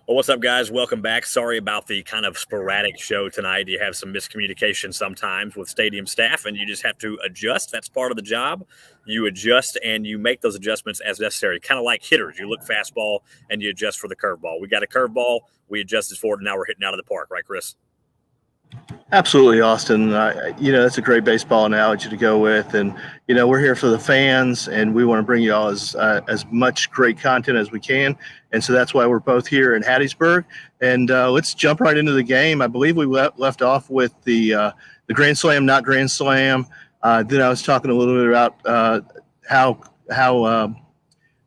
Well, what's up, guys? Welcome back. Sorry about the kind of sporadic show tonight. You have some miscommunication sometimes with stadium staff, and you just have to adjust. That's part of the job. You adjust and you make those adjustments as necessary, kind of like hitters. You look fastball and you adjust for the curveball. We got a curveball, we adjusted for it, and now we're hitting out of the park, right, Chris? Absolutely, Austin. That's a great baseball analogy to go with, and we're here for the fans, and we want to bring you all as much great content as we can, and so that's why we're both here in Hattiesburg. And let's jump right into the game. I believe we left off with the Grand Slam, not Grand Slam. Then I was talking a little bit about how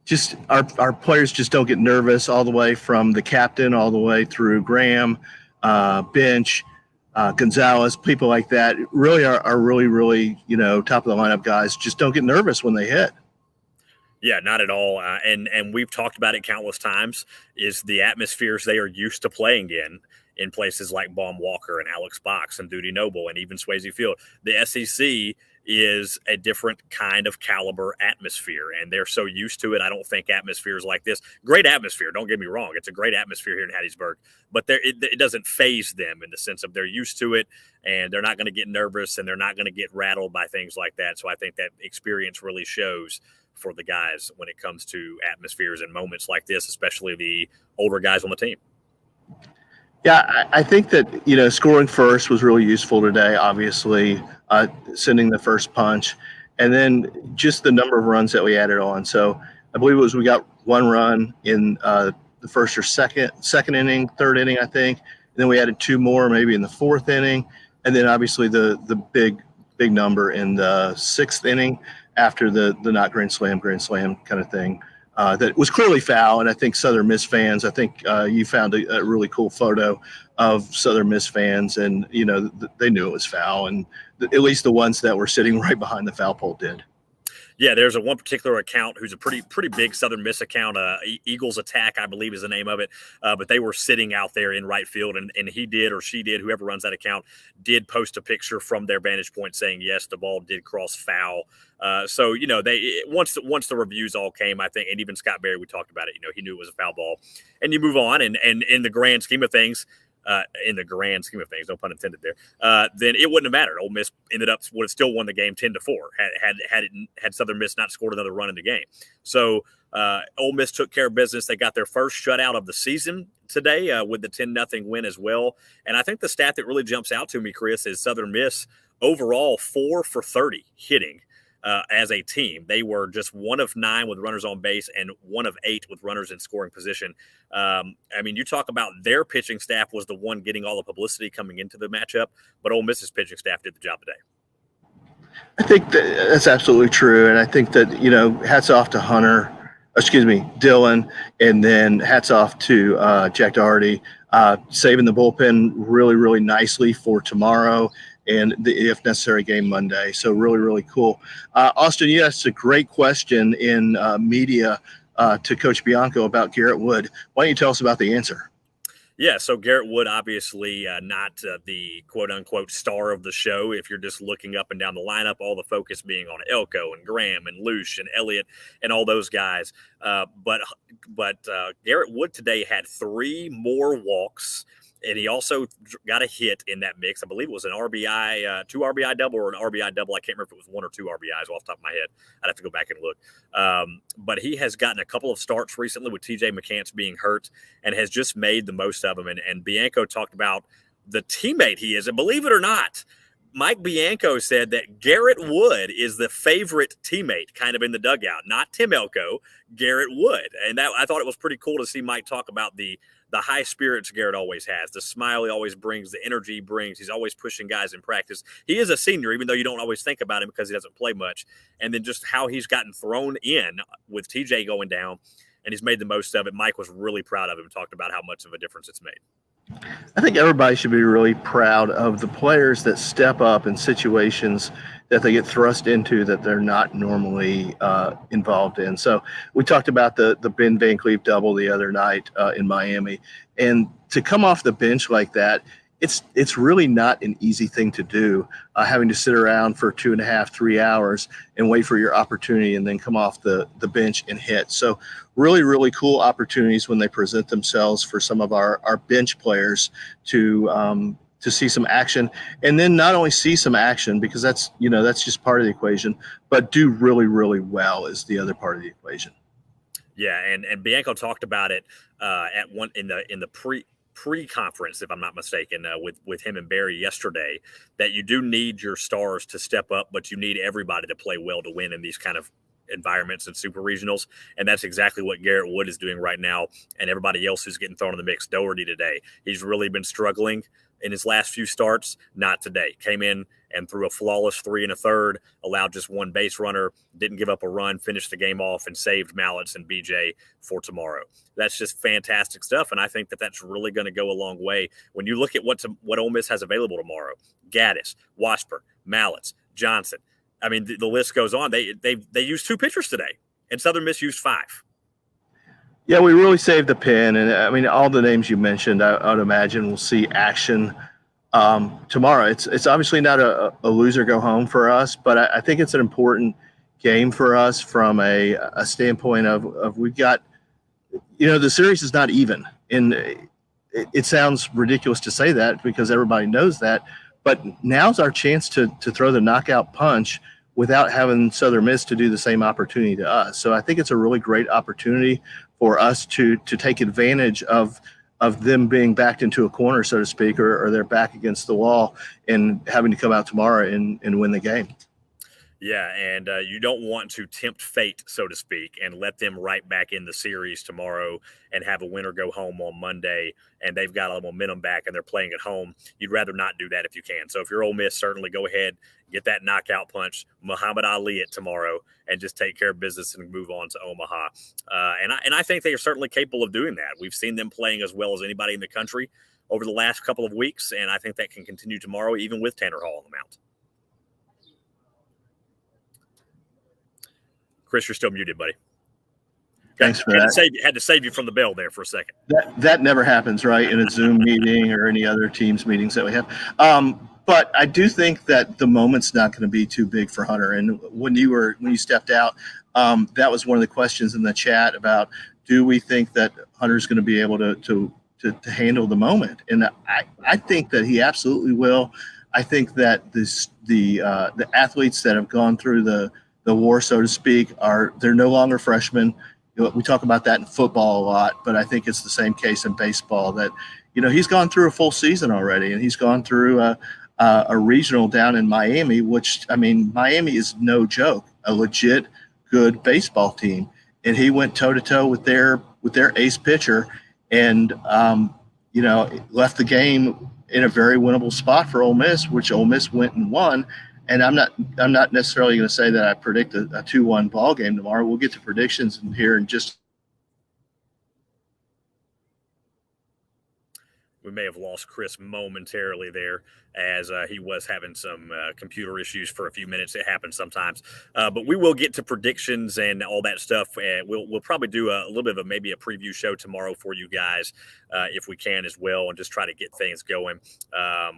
just our players just don't get nervous all the way from the captain all the way through Graham, Bench. Gonzalez, people like that really are really, top of the lineup guys. Just don't get nervous when they hit. Yeah, not at all. And we've talked about it countless times, is the atmospheres they are used to playing in places like Baum Walker and Alex Box and Dudy Noble and even Swayze Field. The SEC is a different kind of caliber atmosphere, and they're so used to it. I don't think atmospheres like this, great atmosphere, don't get me wrong, it's a great atmosphere here in Hattiesburg, but it doesn't faze them in the sense of they're used to it, and they're not going to get nervous, and they're not going to get rattled by things like that. So I think that experience really shows for the guys when it comes to atmospheres and moments like this, especially the older guys on the team. Yeah, I think that, scoring first was really useful today, obviously, sending the first punch, and then just the number of runs that we added on. So I believe we got one run in the first or second inning, third inning, I think. And then we added two more maybe in the fourth inning. And then obviously the big number in the sixth inning after the not Grand Slam kind of thing. That was clearly foul, and I think Southern Miss fans, you found a really cool photo of Southern Miss fans, and, they knew it was foul, and at least the ones that were sitting right behind the foul pole did. Yeah, there's one particular account who's a pretty big Southern Miss account. Eagles Attack, I believe, is the name of it. But they were sitting out there in right field, and he did, or she did, whoever runs that account, did post a picture from their vantage point saying, yes, the ball did cross foul. So they once the reviews all came, I think, and even Scott Berry, we talked about it. He knew it was a foul ball, and you move on. And in the grand scheme of things. No pun intended there, then it wouldn't have mattered. Ole Miss would have still won the game 10-4 had Southern Miss not scored another run in the game. So Ole Miss took care of business. They got their first shutout of the season today with the 10-0 win as well. And I think the stat that really jumps out to me, Chris, is Southern Miss overall 4 for 30 hitting. As a team, they were just 1 of 9 with runners on base and 1 of 8 with runners in scoring position. You talk about their pitching staff was the one getting all the publicity coming into the matchup, but Ole Miss's pitching staff did the job today. I think that's absolutely true, and I think that hats off to Dylan, and then hats off to Jack Doherty, saving the bullpen really, really nicely for tomorrow. And the, if necessary, game Monday. So really, really cool. Austin, you asked a great question in media to Coach Bianco about Garrett Wood. Why don't you tell us about the answer? Yeah, so Garrett Wood, obviously not the quote-unquote star of the show. If you're just looking up and down the lineup, all the focus being on Elko and Graham and Luce and Elliott and all those guys. But Garrett Wood today had 3 more walks, and he also got a hit in that mix. I believe it was an RBI, 2 RBI double or an RBI double. I can't remember if it was 1 or 2 RBIs off the top of my head. I'd have to go back and look. But he has gotten a couple of starts recently with TJ McCants being hurt and has just made the most of them. And Bianco talked about the teammate he is. And believe it or not, Mike Bianco said that Garrett Wood is the favorite teammate kind of in the dugout, not Tim Elko, Garrett Wood. And that, I thought it was pretty cool to see Mike talk about the high spirits Garrett always has, the smile he always brings, the energy he brings. He's always pushing guys in practice. He is a senior, even though you don't always think about him because he doesn't play much. And then just how he's gotten thrown in with TJ going down, and he's made the most of it. Mike was really proud of him and talked about how much of a difference it's made. I think everybody should be really proud of the players that step up in situations that they get thrust into that they're not normally involved in. So we talked about the Ben Van Cleve double the other night in Miami. And to come off the bench like that it's really not an easy thing to do, having to sit around for 2.5, 3 hours and wait for your opportunity and then come off the bench and hit. So really, really cool opportunities when they present themselves for some of our bench players to see some action, and then not only see some action, because that's just part of the equation, but do really, really well is the other part of the equation. Yeah, and Bianco talked about it at one in the pre-conference, if I'm not mistaken, with him and Barry yesterday, that you do need your stars to step up, but you need everybody to play well to win in these kind of environments and super regionals. And that's exactly what Garrett Wood is doing right now, and everybody else who's getting thrown in the mix. Doherty today, he's really been struggling in his last few starts. Not today. Came in and threw a flawless 3 1/3, allowed just one base runner, didn't give up a run, finished the game off, and saved Mallets and BJ for tomorrow. That's just fantastic stuff, and I think that that's really going to go a long way when you look at what Ole Miss has available tomorrow. Gaddis, Washburn, Mallets, Johnson. I mean, the list goes on. They used 2 pitchers today, and Southern Miss used 5. Yeah, we really saved the pen, and I mean, all the names you mentioned, I would imagine we'll see action tomorrow. It's obviously not a loser go home for us, but I think it's an important game for us from a standpoint of we've got, the series is not even, and it sounds ridiculous to say that because everybody knows that, but now's our chance to throw the knockout punch without having Southern Miss to do the same opportunity to us. So I think it's a really great opportunity for us to take advantage of them being backed into a corner, so to speak, or they're back against the wall and having to come out tomorrow and win the game. Yeah, and you don't want to tempt fate, so to speak, and let them right back in the series tomorrow and have a winner go home on Monday, and they've got a momentum back and they're playing at home. You'd rather not do that if you can. So if you're Ole Miss, certainly go ahead, get that knockout punch, Muhammad Ali it tomorrow, and just take care of business and move on to Omaha. And I think they are certainly capable of doing that. We've seen them playing as well as anybody in the country over the last couple of weeks, and I think that can continue tomorrow, even with Tanner Hall on the mound. Chris, you're still muted, buddy. Thanks for that. Had to save you from the bell there for a second. That never happens, right, in a Zoom meeting or any other Teams meetings that we have. But I do think that the moment's not going to be too big for Hunter. And when you stepped out, that was one of the questions in the chat about, do we think that Hunter's going to be able to handle the moment? And I think that he absolutely will. I think that the athletes that have gone through the war, so to speak, they're no longer freshmen. We talk about that in football a lot, but I think it's the same case in baseball that, he's gone through a full season already, and he's gone through a regional down in Miami, which, I mean, Miami is no joke, a legit good baseball team. And he went toe to toe with their ace pitcher and, left the game in a very winnable spot for Ole Miss, which Ole Miss went and won. And I'm not necessarily going to say that I predict a 2-1 ball game tomorrow. We'll get to predictions in here in just. We may have lost Chris momentarily there as he was having some computer issues for a few minutes. It happens sometimes. But we will get to predictions and all that stuff. We'll probably do a little bit of maybe a preview show tomorrow for you guys if we can as well, and just try to get things going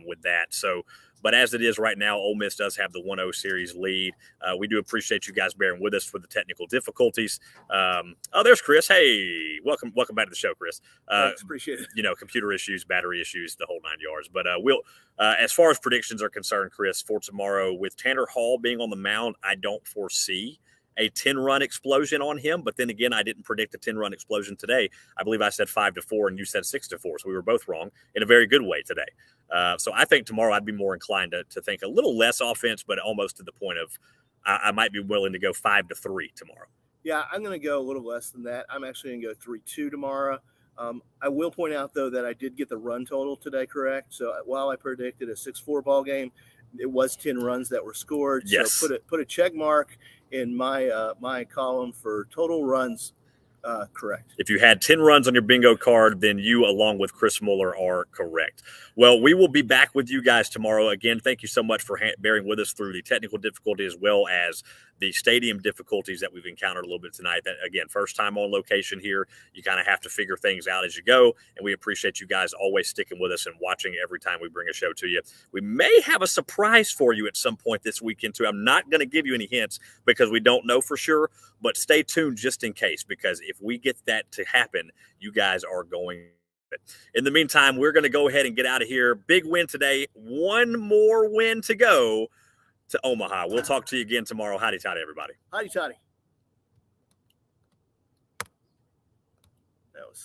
with that. So, but as it is right now, Ole Miss does have the 1-0 series lead. We do appreciate you guys bearing with us for the technical difficulties. There's Chris. Hey, welcome back to the show, Chris. Thanks, appreciate it. Computer issues, battery issues, the whole 9 yards. But as far as predictions are concerned, Chris, for tomorrow, with Tanner Hall being on the mound, I don't foresee a 10-run explosion on him. But then again, I didn't predict a 10-run explosion today. I believe I said 5-4 and you said 6-4. So we were both wrong in a very good way today. So I think tomorrow I'd be more inclined to think a little less offense, but almost to the point of I might be willing to go 5-3 tomorrow. Yeah, I'm going to go a little less than that. I'm actually going to go 3-2 tomorrow. I will point out, though, that I did get the run total today correct. So while I predicted a 6-4 ball game, it was 10 runs that were scored. Yes. So put a check mark in my column for total runs. Correct. If you had 10 runs on your bingo card, then you, along with Chris Muller, are correct. Well, we will be back with you guys tomorrow. Again, thank you so much for bearing with us through the technical difficulty as well as the stadium difficulties that we've encountered a little bit tonight. That, again, first time on location here, you kind of have to figure things out as you go. And we appreciate you guys always sticking with us and watching every time we bring a show to you. We may have a surprise for you at some point this weekend too. I'm not going to give you any hints because we don't know for sure, but stay tuned just in case, because if we get that to happen, you guys are going. In the meantime, we're going to go ahead and get out of here. Big win today. One more win to go to Omaha. We'll talk to you again tomorrow. Howdy toddy, everybody. Howdy toddy. That was so